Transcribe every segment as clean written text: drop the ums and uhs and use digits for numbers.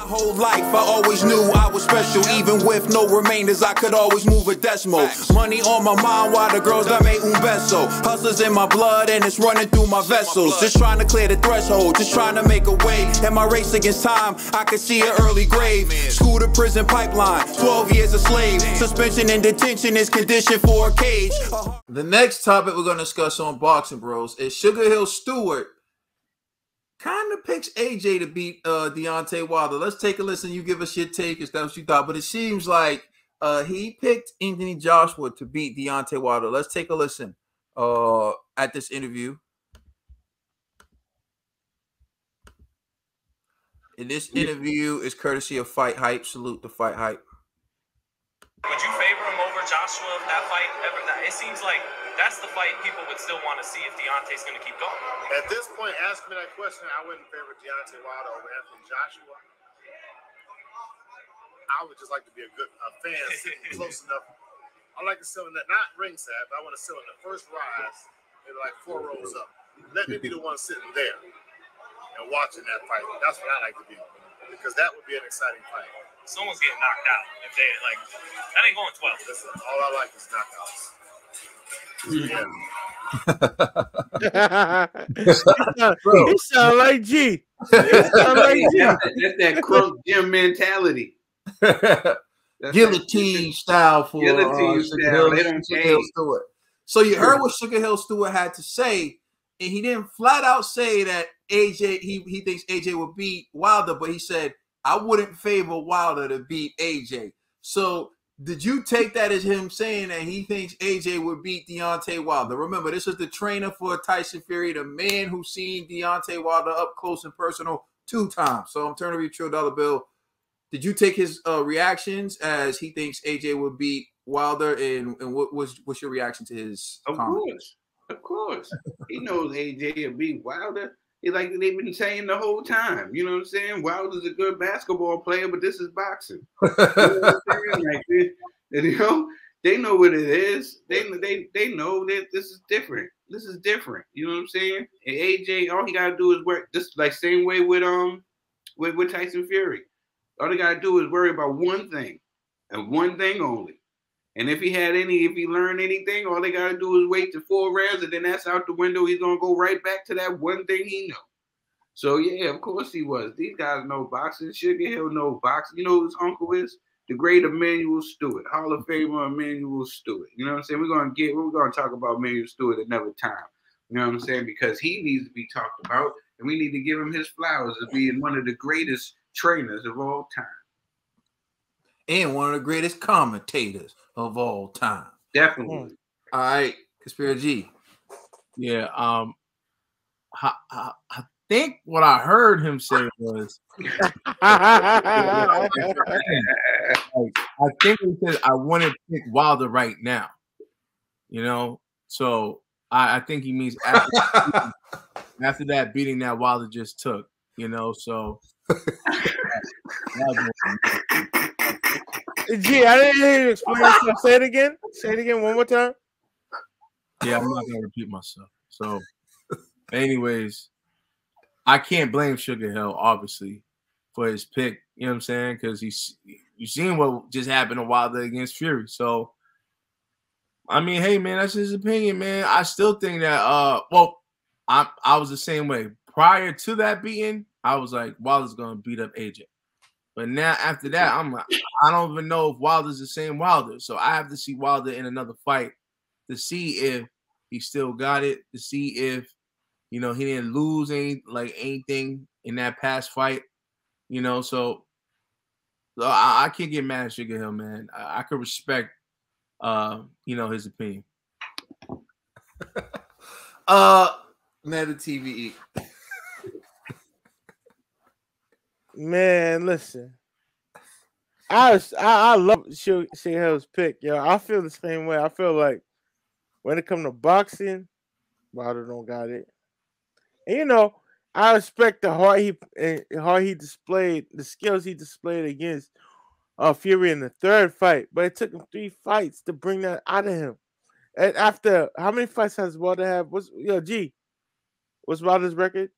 whole life, I always knew I was special. Even with no remainders, I could always move a decimal. Money on my mind while the girls that made un beso. Hustlers in my blood and it's running through my vessels. Just trying to clear the threshold, just trying to make a way. In my race against time, I could see an early grave. School to prison pipeline, 12 years a slave. Suspension and detention is conditioned for a cage. The next topic we're going to discuss on Boxing Bros is Sugar Hill Stewart kind of picks AJ to beat Deontay Wilder. Let's take a listen. You give us your take if that's what you thought. But it seems like he picked Anthony Joshua to beat Deontay Wilder. Let's take a listen at this interview. And this interview is courtesy of Fight Hype. Salute to Fight Hype. Would you favor him over Joshua if that fight ever? It seems like that's the fight people would still want to see if Deontay's going to keep going. At this point, ask me that question. I wouldn't favor Deontay Wilder over Anthony Joshua. I would just like to be a fan sitting close enough. I like to sit in that, not ringside, but I want to sit on the first rise, maybe like 4 rows up. Let me be the one sitting there and watching that fight. That's what I like to be, because that would be an exciting fight. Someone's getting knocked out. If they that ain't going 12. Listen, all I like is knockouts. Yeah. He sound like G. That's that crunk gym mentality. Guillotine style for Sugar Hill Stewart. So you heard what Sugar Hill Stewart had to say, and he didn't flat out say that AJ he thinks AJ would beat Wilder, but he said, I wouldn't favor Wilder to beat AJ. So did you take that as him saying that he thinks AJ would beat Deontay Wilder? Remember, this is the trainer for Tyson Fury, the man who's seen Deontay Wilder up close and personal 2 times. So I'm turning to you, Trill Dollar Bill. Did you take his reactions as he thinks AJ would beat Wilder, and what's your reaction to his comments? Of course. He knows AJ will beat Wilder. It's like they've been saying the whole time. You know what I'm saying? Wilder's a good basketball player, but this is boxing. You know what I'm saying? They know what it is. They know that this is different. This is different. You know what I'm saying? And AJ, all he gotta do is work. Just like same way with Tyson Fury. All they gotta do is worry about one thing, and one thing only. And if he learned anything, all they gotta do is wait to 4 rounds, and then that's out the window. He's gonna go right back to that one thing he know. So yeah, of course he was. These guys know boxing. Sugar Hill know boxing. You know who his uncle is? The great Emmanuel Stewart, Hall of Famer Emmanuel Stewart. You know what I'm saying? We're gonna talk about Emmanuel Stewart another time. You know what I'm saying? Because he needs to be talked about, and we need to give him his flowers as being one of the greatest trainers of all time. And one of the greatest commentators of all time. Definitely. All right, Conspiracy G. Yeah, I think what I heard him say was, I think he said, I want to pick Wilder right now. You know, so I think he means after that beating that Wilder just took. You know, so. Gee, I didn't hear you explain yourself. Say it again. Say it again one more time. Yeah, I'm not gonna repeat myself. So, anyways, I can't blame Sugar Hill obviously for his pick. You know what I'm saying? Because you seen what just happened to Wilder against Fury. So, I mean, hey man, that's his opinion, man. I still think that. I was the same way prior to that beating. I was like, Wilder's gonna beat up AJ. But now after that, I'm like, I don't even know if Wilder's the same Wilder. So I have to see Wilder in another fight to see if he still got it, to see if, you know, he didn't lose anything in that past fight. You know, so I can't get mad at Sugar Hill, man. I could respect you know, his opinion. Never TVE. Man, listen. I love Sugar Hill's pick, yo. I feel the same way. I feel like when it comes to boxing, Wilder don't got it. And you know, I respect the heart he displayed, the skills he displayed against Fury in the 3rd fight, but it took him 3 fights to bring that out of him. And after how many fights has Wilder had? What's Wilder's record?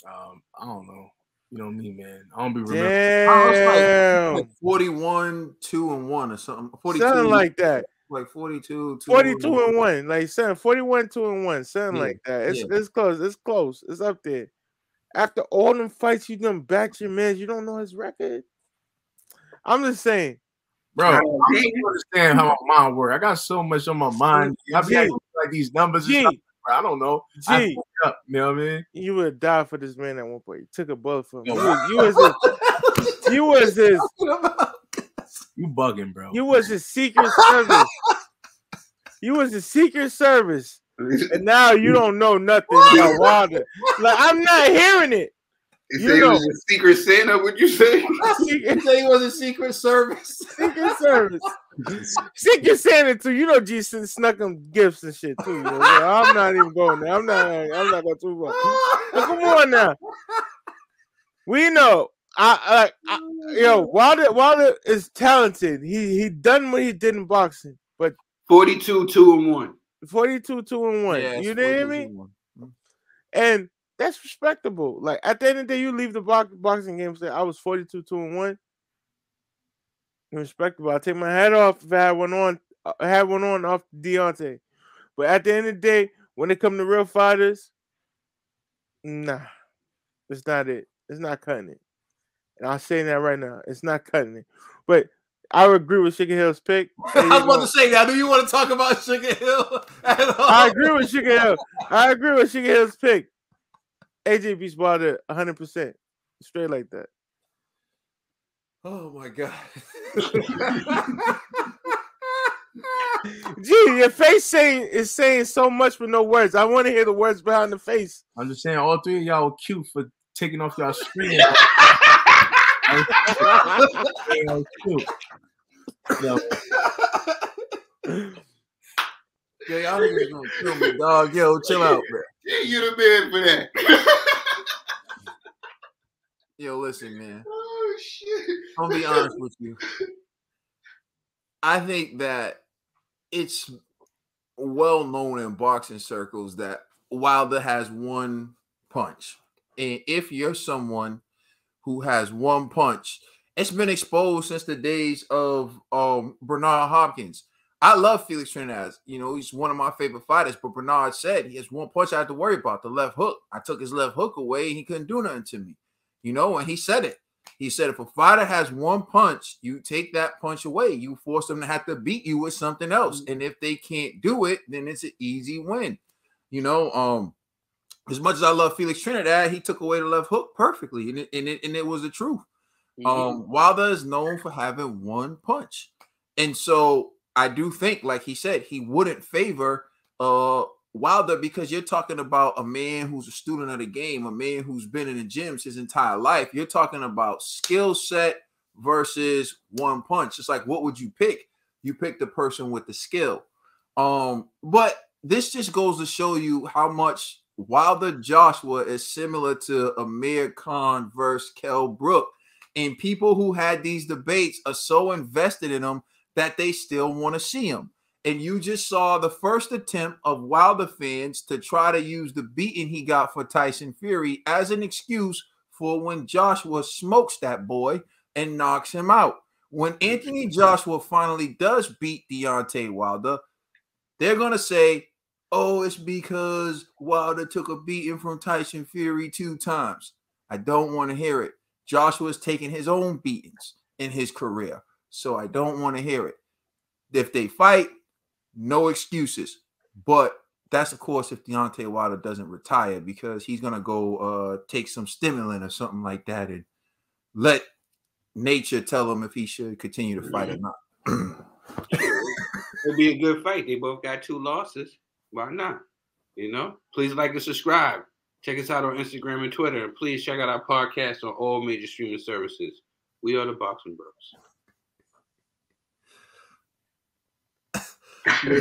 I don't know. You know me, man. I don't be remembering. Like 41, 2-1 or something. 42, something like that. Like 42, 42-1. Like 41, 2-1. Something like that. It's close. It's close. It's up there. After all them fights you done backed your man, you don't know his record. I'm just saying. Bro, I don't understand how my mind works. I got so much on my mind. I be like these numbers and stuff. I don't know. I up, you know what I mean? You would have died for this man at one point. You took a bullet for him. You was his You bugging, bro. You was his Secret Service. You was the Secret Service. And now you don't know nothing about Wilder. Like, I'm not hearing it. You say he was a Secret Santa, would you say? You say he was a Secret Service. Secret Service. Secret Santa too. You know G snuck him gifts and shit too. You know? I'm not even going there. I'm not going too far. But come on now. We know. Wilder is talented. He done what he did in boxing. But 42, 2-1. 42, 2-1. Yeah, you know what I mean? And that's respectable. Like, at the end of the day, you leave the boxing game and say, I was 42, 2-1. Respectable. I'll take my hat off if I had one on off Deontay. But at the end of the day, when it comes to real fighters, nah. It's not it. It's not cutting it. And I'm saying that right now. It's not cutting it. But I would agree with Sugar Hill's pick. I was about to say that. Do you want to talk about Sugar Hill at all? I agree with Sugar Hill. I agree with Sugar Hill's pick. AJ beats Wilder 100%. Straight like that. Oh, my God. Gee, your face is saying so much with no words. I want to hear the words behind the face. I'm just saying, all three of y'all were cute for taking off y'all screen. Yo, y'all niggas gonna kill me, dog. Yo, chill out, man. Yeah, you the man for that. Yo, listen, man. Oh, shit. I'll be honest with you. I think that it's well known in boxing circles that Wilder has one punch. And if you're someone who has one punch, it's been exposed since the days of Bernard Hopkins. I love Felix Trinidad. You know, he's one of my favorite fighters, but Bernard said he has one punch I have to worry about, the left hook. I took his left hook away and he couldn't do nothing to me. You know, and he said it. He said if a fighter has one punch, you take that punch away. You force them to have to beat you with something else. And if they can't do it, then it's an easy win. You know, as much as I love Felix Trinidad, he took away the left hook perfectly, and it was the truth. Wilder is known for having one punch. And so I do think, like he said, he wouldn't favor Wilder because you're talking about a man who's a student of the game, a man who's been in the gyms his entire life. You're talking about skill set versus one punch. It's like, what would you pick? You pick the person with the skill. But this just goes to show you how much Wilder Joshua is similar to Amir Khan versus Kell Brook. And people who had these debates are so invested in them that they still want to see him. And you just saw the first attempt of Wilder fans to try to use the beating he got for Tyson Fury as an excuse for when Joshua smokes that boy and knocks him out. When Anthony Joshua finally does beat Deontay Wilder, they're going to say, oh, it's because Wilder took a beating from Tyson Fury 2 times. I don't want to hear it. Joshua's taking his own beatings in his career, so I don't want to hear it. If they fight, no excuses. But that's, of course, if Deontay Wilder doesn't retire, because he's going to go take some stimulant or something like that and let nature tell him if he should continue to fight or not. It'd be a good fight. They both got 2 losses. Why not? You know, please like and subscribe. Check us out on Instagram and Twitter. And please check out our podcast on all major streaming services. We are the Boxing Bros. You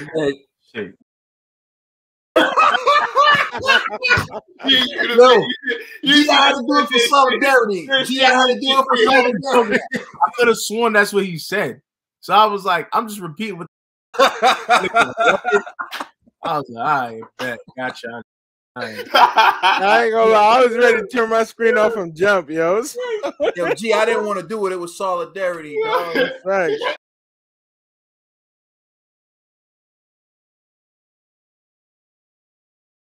had to do it for solidarity. You had to do it for solidarity. I could have sworn that's what he said. So I was like, I'm just repeating what I was like, all right, bet. Gotcha. I ain't gonna lie. I was ready to turn my screen off and jump, yo. Yo, G, I didn't want to do it. It was solidarity. Right.